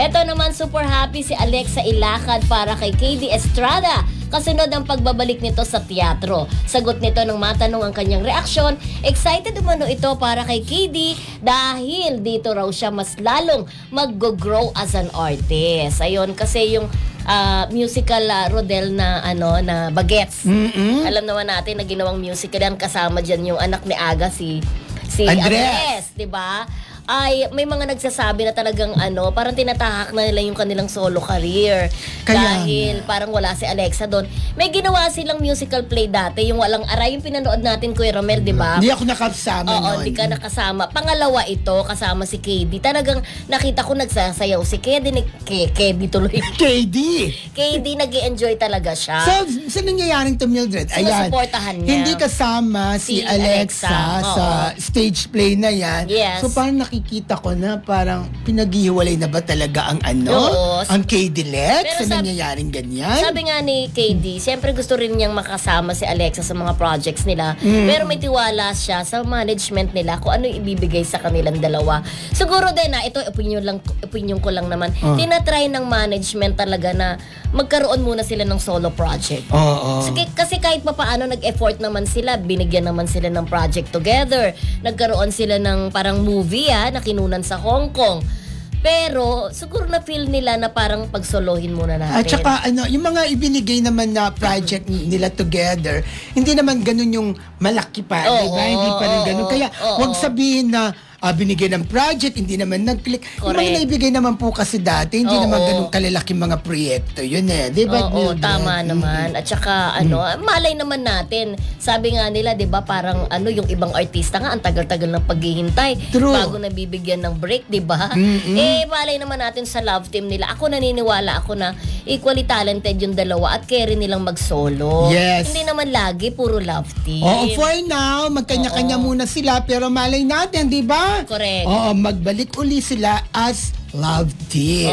Eto naman, super happy si Alexa Ilacad para kay KD Estrada. Kasunod ang pagbabalik nito sa teatro. Sagot nito nang matanong ang kanyang reaksyon, excited umano ito para kay KD dahil dito raw siya mas lalong mag-grow as an artist. Ayun, kasi yung musical Rodel na na Bagets. Alam naman natin na ginawang musical yan, kasama diyan yung anak ni Aga si Andres, 'di ba? Ay may mga nagsasabi na talagang parang tinatahak na nila yung kanilang solo career. Dahil parang wala si Alexa doon. May ginawa silang musical play dati, yung Walang Aray, yung pinanood natin, Kuya Romel, di ba? Hindi ako nakasama noon. Oo, hindi ka nakasama. Pangalawa ito, kasama si KD. Talagang nakita ko nagsasayaw si KD. KD tuloy. KD nag-i-enjoy talaga siya. So, sa nangyayaring to, Mildred, ayan, sinusuportahan niya. hindi kasama si Alexa sa stage play na yan. Yes. So, parang nakikita ko na parang pinaghihiwalay na ba talaga ang ang KD Lex sa nangyayaring ganyan? Sabi nga ni KD, siyempre gusto rin niyang makasama si Alexa sa mga projects nila. Pero may tiwala siya sa management nila kung ano ibibigay sa kanilang dalawa. Siguro din ito opinion ko lang naman. Tinatry ng management talaga na magkaroon muna sila ng solo project. Kasi kahit papaano nag-effort naman sila, binigyan naman sila ng project together. Nagkaroon sila ng parang movie na kinunan sa Hong Kong. Pero siguro na feel nila na parang pagsolohin muna natin. At saka yung mga ibinigay naman na project nila together, hindi naman ganun yung malaki pa, diba? Hindi pa rin ganun. Kaya wag sabihin na binigay ng project, hindi naman nag-click. Yung mga naibigay naman po kasi dati, hindi naman ganun kalalaking mga proyekto. Yun diba? Oo, tama naman. At saka malay naman natin. Sabi nga nila, diba, parang yung ibang artista nga, ang tagal-tagal ng paghihintay. Bago nabibigyan ng break, diba? Malay naman natin sa love team nila. Ako naniniwala ako na equally talented yung dalawa at carry nilang mag-solo. Yes. Hindi naman lagi puro love team. Oo, for now, magkanya-kanya muna sila, pero malay natin, diba? Correct. Oo, magbalik uli sila as love team.